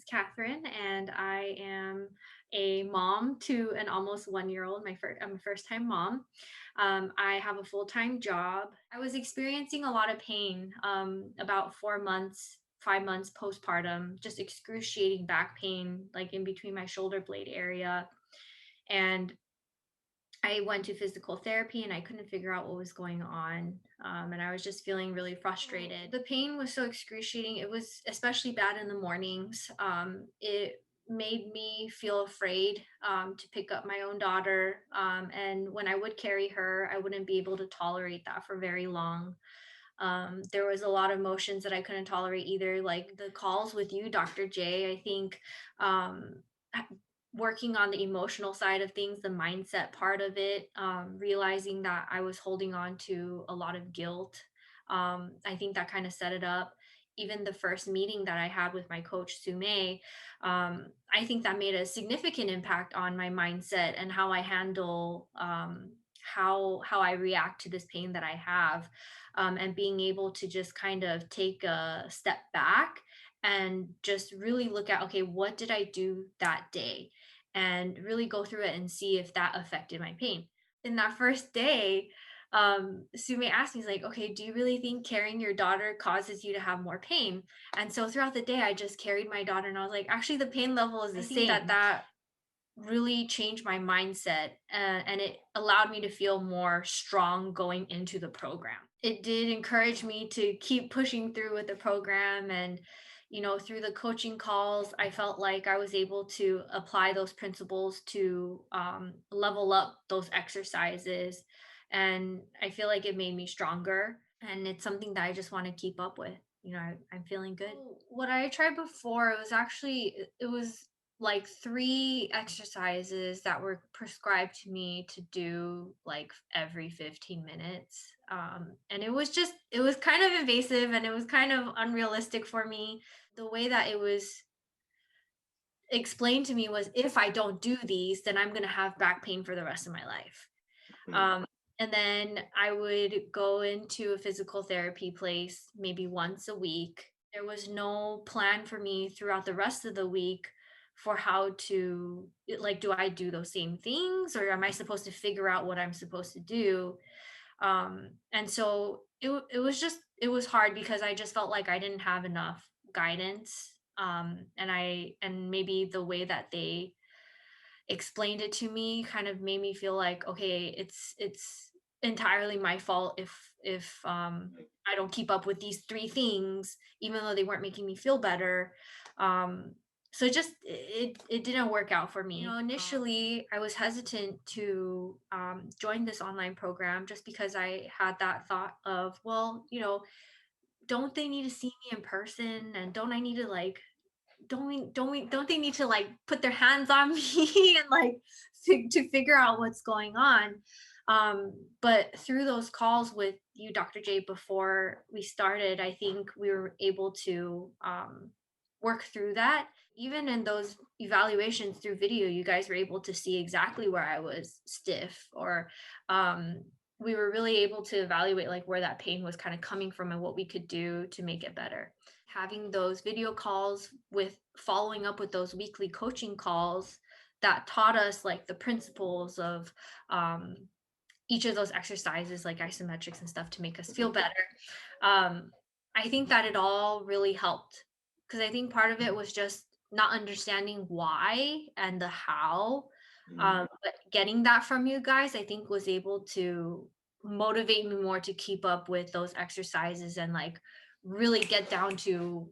name's Catherine, and I am a mom to an almost 1 year old. I'm a first time mom. I have a full time job. I was experiencing a lot of pain about 4 months, 5 months postpartum, just excruciating back pain, like in between my shoulder blade area. And I went to physical therapy and I couldn't figure out what was going on. And I was just feeling really frustrated. The pain was so excruciating. It was especially bad in the mornings. It made me feel afraid to pick up my own daughter. And when I would carry her, I wouldn't be able to tolerate that for very long. There was a lot of emotions that I couldn't tolerate either, like the calls with you, Dr. J. I think um, working on the emotional side of things, the mindset part of it, realizing that I was holding on to a lot of guilt. I think that kind of set it up. Even the first meeting that I had with my coach, Sume, I think that made a significant impact on my mindset and how I handle how I react to this pain that I have, and being able to just kind of take a step back and just really look at, okay, what did I do that day, and really go through it and see if that affected my pain. In that first day, Sume asked me, he's like, okay, do you really think carrying your daughter causes you to have more pain? And so throughout the day, I just carried my daughter and I was like, actually, the pain level is the same. That really changed my mindset, and it allowed me to feel more strong going into the program. It did encourage me to keep pushing through with the program. And through the coaching calls, I felt like I was able to apply those principles to level up those exercises, and I feel like it made me stronger, and it's something that I just want to keep up with. I'm feeling good. What I tried before, it was like 3 exercises that were prescribed to me to do, like, every 15 minutes, and it was kind of invasive and it was kind of unrealistic for me. The way that it was explained to me was, if I don't do these, then I'm gonna have back pain for the rest of my life. Mm, And then I would go into a physical therapy place maybe once a week. There was no plan for me throughout the rest of the week for how to, like, do I do those same things, or am I supposed to figure out what I'm supposed to do? And so it was hard because I just felt like I didn't have enough guidance. And maybe the way that they explained it to me kind of made me feel like, okay, it's entirely my fault if I don't keep up with these 3 things, even though they weren't making me feel better. So it didn't work out for me. Initially I was hesitant to join this online program just because I had that thought of, well, don't they need to see me in person, and don't I need to, like, don't they need to, like, put their hands on me and, like, to figure out what's going on? But through those calls with you, Dr. J, before we started, I think we were able to work through that. Even in those evaluations through video, you guys were able to see exactly where I was stiff, or um, we were really able to evaluate, like, where that pain was kind of coming from and what we could do to make it better. Having those video calls with following up with those weekly coaching calls that taught us, like, the principles of um, each of those exercises, like isometrics and stuff, to make us feel better. um, I think that it all really helped, because I think part of it was just not understanding why and the how. mm. But getting that from you guys, I think, was able to motivate me more to keep up with those exercises and, like, really get down to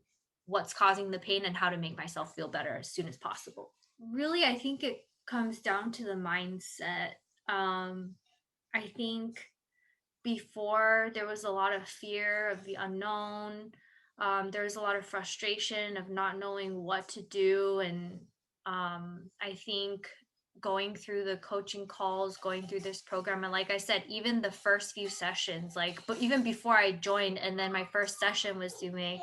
what's causing the pain and how to make myself feel better as soon as possible. Really, I think it comes down to the mindset. um I think before, there was a lot of fear of the unknown. There was a lot of frustration of not knowing what to do. And I think going through the coaching calls, going through this program, and like I said, even the first few sessions, like, but even before I joined, and then my first session with Sume,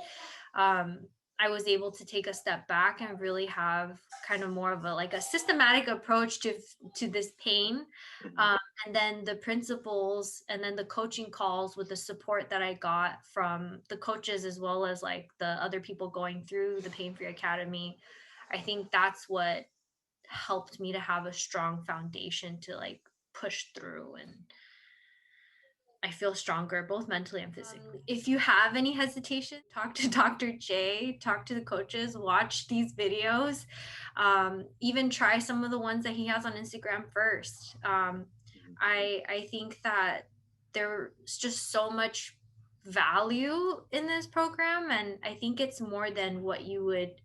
um, I was able to take a step back and really have kind of more of a like a systematic approach to this pain. Mhm. Um, and then the principles and then the coaching calls with the support that I got from the coaches as well as like the other people going through the Pain Free Academy. I think that's what helped me to have a strong foundation to like push through, and I feel stronger both mentally and physically. If you have any hesitation, talk to Dr. J, talk to the coaches, watch these videos, even try some of the ones that he has on Instagram first. Mhm. I think that there's just so much value in this program, and I think it's more than what you would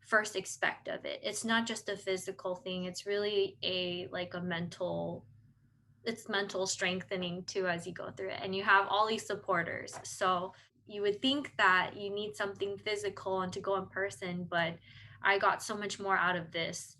first expect of it. It's not just a physical thing, it's really a like a mental, it's mental strengthening too as you go through it, and you have all these supporters. So you would think that you need something physical and to go in person, but I got so much more out of this